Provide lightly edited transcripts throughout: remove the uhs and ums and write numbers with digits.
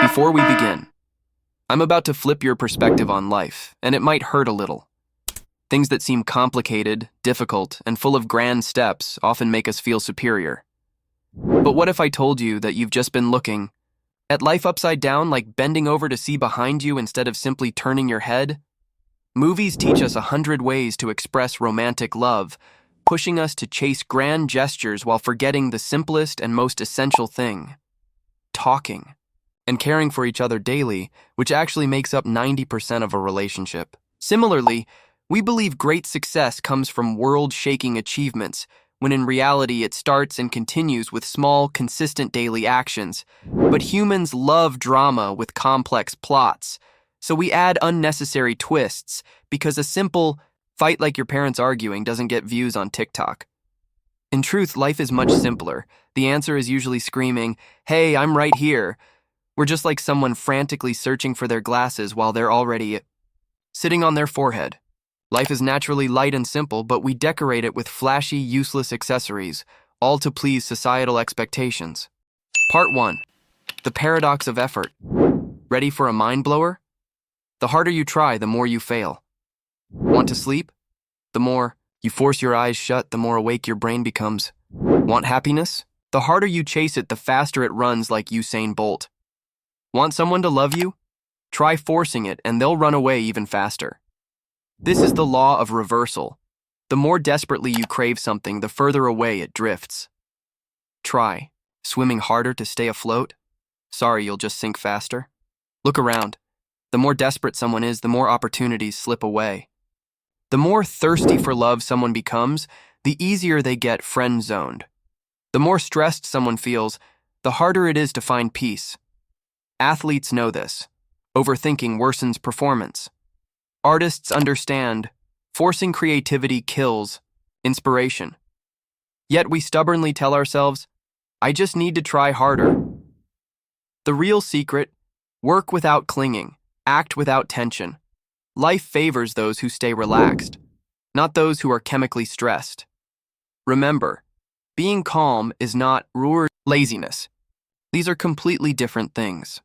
Before we begin, I'm about to flip your perspective on life, and it might hurt a little. Things that seem complicated, difficult, and full of grand steps often make us feel superior. But what if I told you that you've just been looking at life upside down, like bending over to see behind you instead of simply turning your head? Movies teach us 100 ways to express romantic love, pushing us to chase grand gestures while forgetting the simplest and most essential thing: talking and caring for each other daily, which actually makes up 90% of a relationship. Similarly, we believe great success comes from world-shaking achievements, when in reality it starts and continues with small, consistent daily actions. But humans love drama with complex plots, so we add unnecessary twists because a simple fight like your parents arguing doesn't get views on TikTok. In truth, life is much simpler. The answer is usually screaming, "Hey, I'm right here." We're just like someone frantically searching for their glasses while they're already sitting on their forehead. Life is naturally light and simple, but we decorate it with flashy, useless accessories, all to please societal expectations. Part 1. The paradox of effort. Ready for a mind blower? The harder you try, the more you fail. Want to sleep? The more you force your eyes shut, the more awake your brain becomes. Want happiness? The harder you chase it, the faster it runs like Usain Bolt. Want someone to love you? Try forcing it, and they'll run away even faster. This is the law of reversal. The more desperately you crave something, the further away it drifts. Try swimming harder to stay afloat? Sorry, you'll just sink faster. Look around. The more desperate someone is, the more opportunities slip away. The more thirsty for love someone becomes, the easier they get friend-zoned. The more stressed someone feels, the harder it is to find peace. Athletes know this. Overthinking worsens performance. Artists understand forcing creativity kills inspiration. Yet we stubbornly tell ourselves, "I just need to try harder." The real secret: work without clinging, act without tension. Life favors those who stay relaxed, not those who are chemically stressed. Remember, being calm is not laziness. These are completely different things.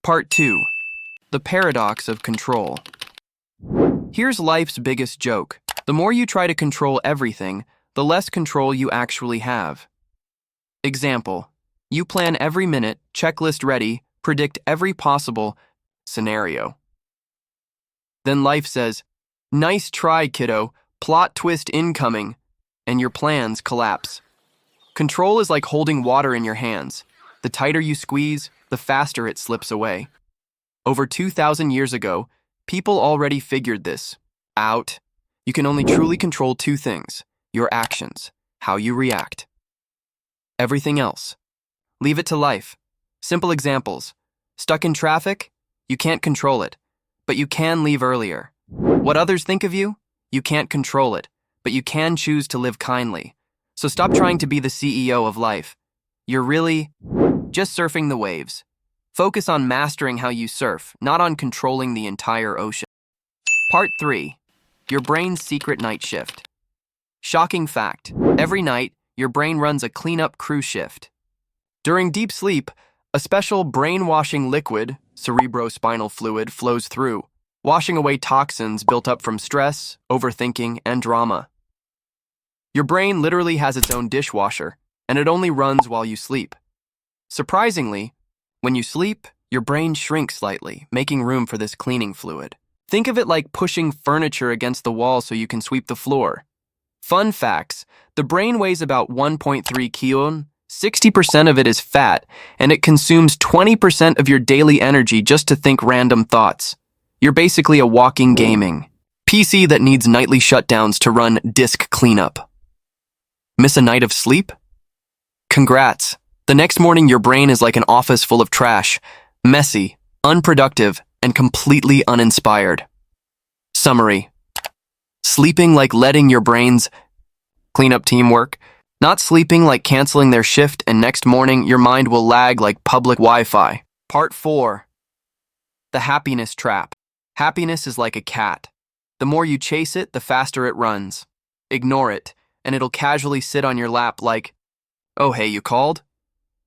Part 2. The paradox of control. Here's life's biggest joke. The more you try to control everything, the less control you actually have. Example: you plan every minute, checklist ready, predict every possible scenario. Then life says, "Nice try, kiddo, plot twist incoming," and your plans collapse. Control is like holding water in your hands. The tighter you squeeze, the faster it slips away. Over 2,000 years ago, people already figured this out. You can only truly control two things: your actions, how you react. Everything else, leave it to life. Simple examples: stuck in traffic? You can't control it, but you can leave earlier. What others think of you? You can't control it, but you can choose to live kindly. So stop trying to be the CEO of life. You're really just surfing the waves. Focus on mastering how you surf, not on controlling the entire ocean. Part 3. Your brain's secret night shift. Shocking fact: every night, your brain runs a cleanup crew shift. During deep sleep, a special brainwashing liquid, cerebrospinal fluid, flows through, washing away toxins built up from stress, overthinking, and drama. Your brain literally has its own dishwasher, and it only runs while you sleep. Surprisingly, when you sleep, your brain shrinks slightly, making room for this cleaning fluid. Think of it like pushing furniture against the wall so you can sweep the floor. Fun facts: the brain weighs about 1.3 kilon, 60% of it is fat, and it consumes 20% of your daily energy just to think random thoughts. You're basically a walking gaming PC that needs nightly shutdowns to run disk cleanup. Miss a night of sleep? Congrats. The next morning, your brain is like an office full of trash, messy, unproductive, and completely uninspired. Summary: sleeping like letting your brain's cleanup teamwork, not sleeping like canceling their shift, and next morning your mind will lag like public Wi-Fi. Part 4. The happiness trap. Happiness is like a cat. The more you chase it, the faster it runs. Ignore it, and it'll casually sit on your lap like, "Oh hey, you called?"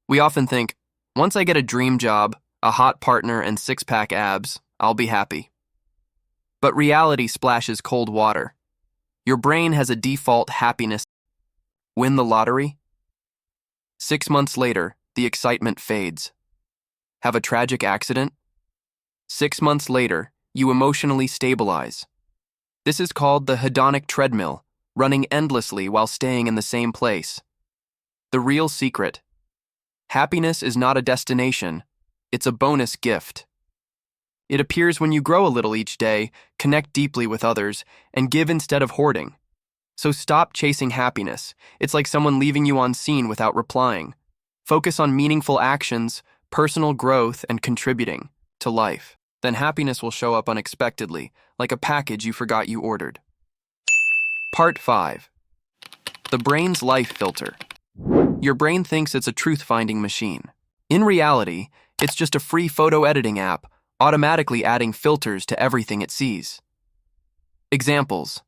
We often think, Once I get a dream job, a hot partner, and six-pack abs, I'll be happy. But reality splashes cold water. Your brain has a default happiness. Win the lottery? 6 months later, the excitement fades. Have a tragic accident? 6 months later, you emotionally stabilize. This is called the hedonic treadmill, running endlessly while staying in the same place. The real secret: happiness is not a destination, it's a bonus gift. It appears when you grow a little each day, connect deeply with others, and give instead of hoarding. So stop chasing happiness. It's like someone leaving you on scene without replying. Focus on meaningful actions, personal growth, and contributing to life. Then happiness will show up unexpectedly, like a package you forgot you ordered. Part 5. The brain's life filter. Your brain thinks it's a truth-finding machine. In reality, it's just a free photo editing app, automatically adding filters to everything it sees. Examples: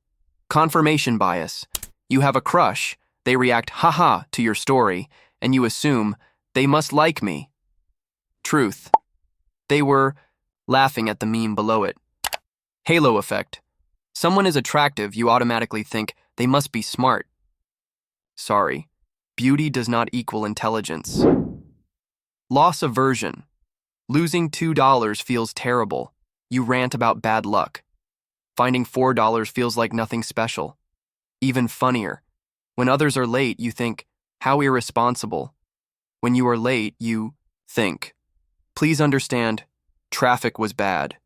confirmation bias. You have a crush, they react haha to your story, and you assume they must like me. Truth: they were laughing at the meme below it. Halo effect. Someone is attractive, you automatically think they must be smart. Sorry, beauty does not equal intelligence. Loss aversion. Losing $2 feels terrible. You rant about bad luck. Finding $4 feels like nothing special. Even funnier. When others are late, you think, how irresponsible. When you are late, you think, please understand, traffic was bad.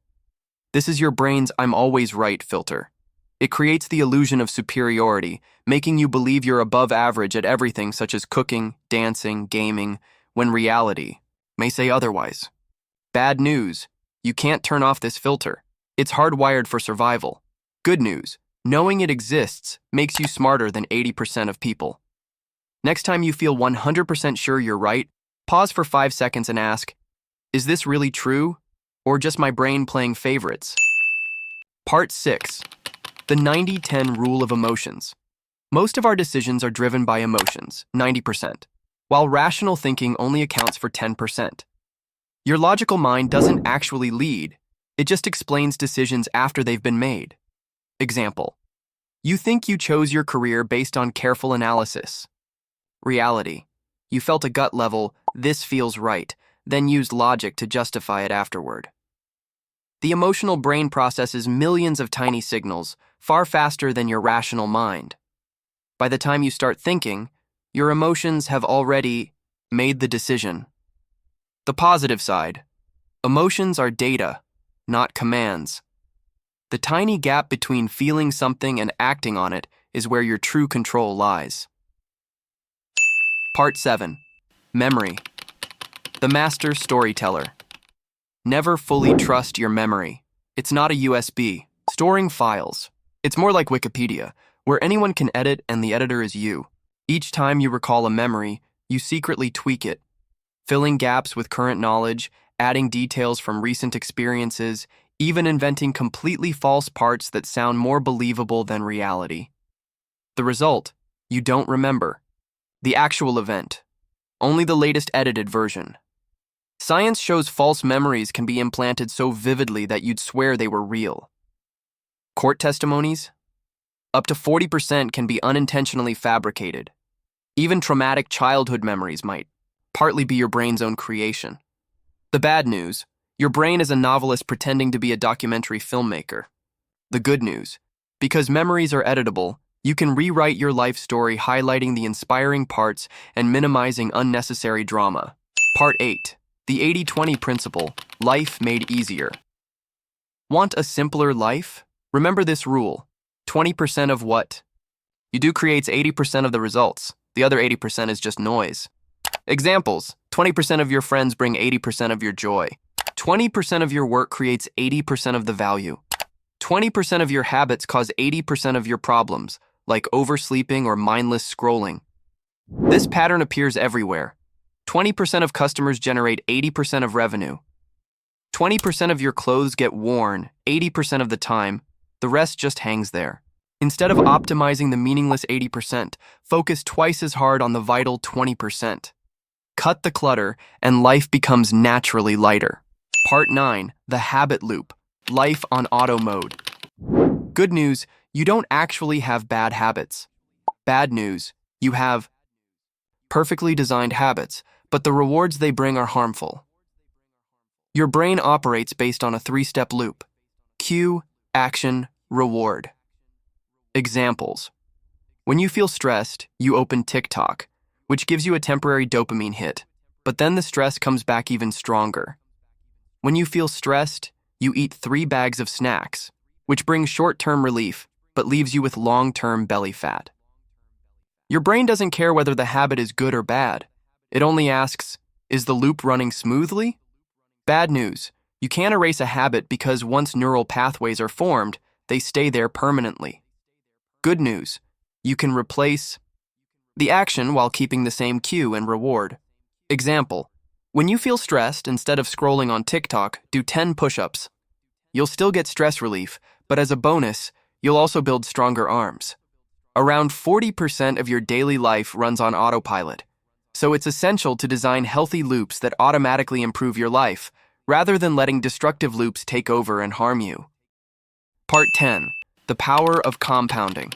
This is your brain's I'm always right filter. It creates the illusion of superiority, making you believe you're above average at everything such as cooking, dancing, gaming, when reality may say otherwise. Bad news: you can't turn off this filter. It's hardwired for survival. Good news: knowing it exists makes you smarter than 80% of people. Next time you feel 100% sure you're right, pause for 5 seconds and ask, is this really true, or just my brain playing favorites? Part 6. The 90-10 rule of emotions. Most of our decisions are driven by emotions, 90%, while rational thinking only accounts for 10%. Your logical mind doesn't actually lead, it just explains decisions after they've been made. Example: you think you chose your career based on careful analysis. Reality: you felt a gut level, this feels right, then used logic to justify it afterward. The emotional brain processes millions of tiny signals, far faster than your rational mind. By the time you start thinking, your emotions have already made the decision. The positive side: emotions are data, not commands. The tiny gap between feeling something and acting on it is where your true control lies. Part 7. Memory. The master storyteller. Never fully trust your memory. It's not a USB, storing files. It's more like Wikipedia, where anyone can edit and the editor is you. Each time you recall a memory, you secretly tweak it, filling gaps with current knowledge, adding details from recent experiences, even inventing completely false parts that sound more believable than reality. The result: you don't remember the actual event, only the latest edited version. Science shows false memories can be implanted so vividly that you'd swear they were real. Court testimonies? Up to 40% can be unintentionally fabricated. Even traumatic childhood memories might partly be your brain's own creation. The bad news: your brain is a novelist pretending to be a documentary filmmaker. The good news: because memories are editable, you can rewrite your life story, highlighting the inspiring parts and minimizing unnecessary drama. Part 8. The 80-20 principle, life made easier. Want a simpler life? Remember this rule: 20% of what you do creates 80% of the results. The other 80% is just noise. Examples: 20% of your friends bring 80% of your joy. 20% of your work creates 80% of the value. 20% of your habits cause 80% of your problems, like oversleeping or mindless scrolling. This pattern appears everywhere. 20% of customers generate 80% of revenue. 20% of your clothes get worn 80% of the time, the rest just hangs there. Instead of optimizing the meaningless 80%, focus twice as hard on the vital 20%. cut the clutter, and life becomes naturally lighter. Part 9, the habit loop. Life on auto mode. Good news, you don't actually have bad habits. Bad news, you have perfectly designed habits, but the rewards they bring are harmful. Your brain operates based on a 3-step loop: cue, action, reward. Examples. When you feel stressed, you open TikTok, which gives you a temporary dopamine hit, but then the stress comes back even stronger. When you feel stressed, you eat 3 bags of snacks, which brings short-term relief, but leaves you with long-term belly fat. Your brain doesn't care whether the habit is good or bad. It only asks, is the loop running smoothly? Bad news, you can't erase a habit because once neural pathways are formed, they stay there permanently. Good news, you can replace the action while keeping the same cue and reward. Example, when you feel stressed, instead of scrolling on TikTok, do 10 push-ups. You'll still get stress relief, but as a bonus, you'll also build stronger arms. Around 40% of your daily life runs on autopilot, so it's essential to design healthy loops that automatically improve your life, rather than letting destructive loops take over and harm you. Part 10, the power of compounding.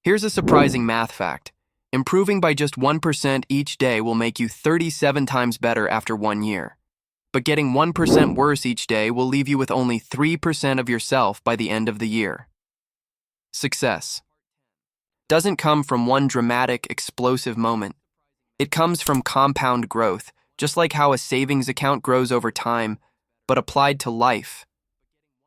Here's a surprising math fact. Improving by just 1% each day will make you 37 times better after 1 year. But getting 1% worse each day will leave you with only 3% of yourself by the end of the year. Success doesn't come from one dramatic, explosive moment. It comes from compound growth, just like how a savings account grows over time, but applied to life.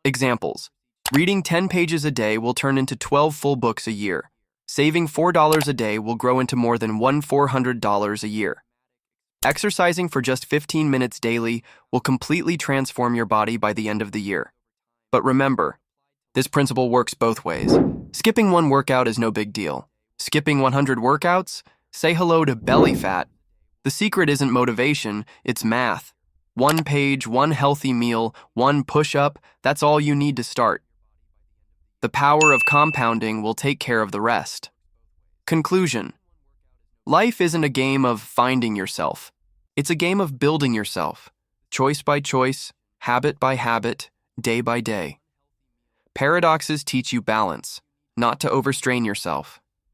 Examples. Reading 10 pages a day will turn into 12 full books a year. Saving $4 a day will grow into more than $400 a year. Exercising for just 15 minutes daily will completely transform your body by the end of the year. But remember, this principle works both ways. Skipping one workout is no big deal. Skipping 100 workouts? Say hello to belly fat. The secret isn't motivation, it's math. 1 page, 1 healthy meal, 1 push-up, that's all you need to start. The power of compounding will take care of the rest. Conclusion. Life isn't a game of finding yourself. It's a game of building yourself, choice by choice, habit by habit, day by day. Paradoxes teach you balance, not to overstrain yourself.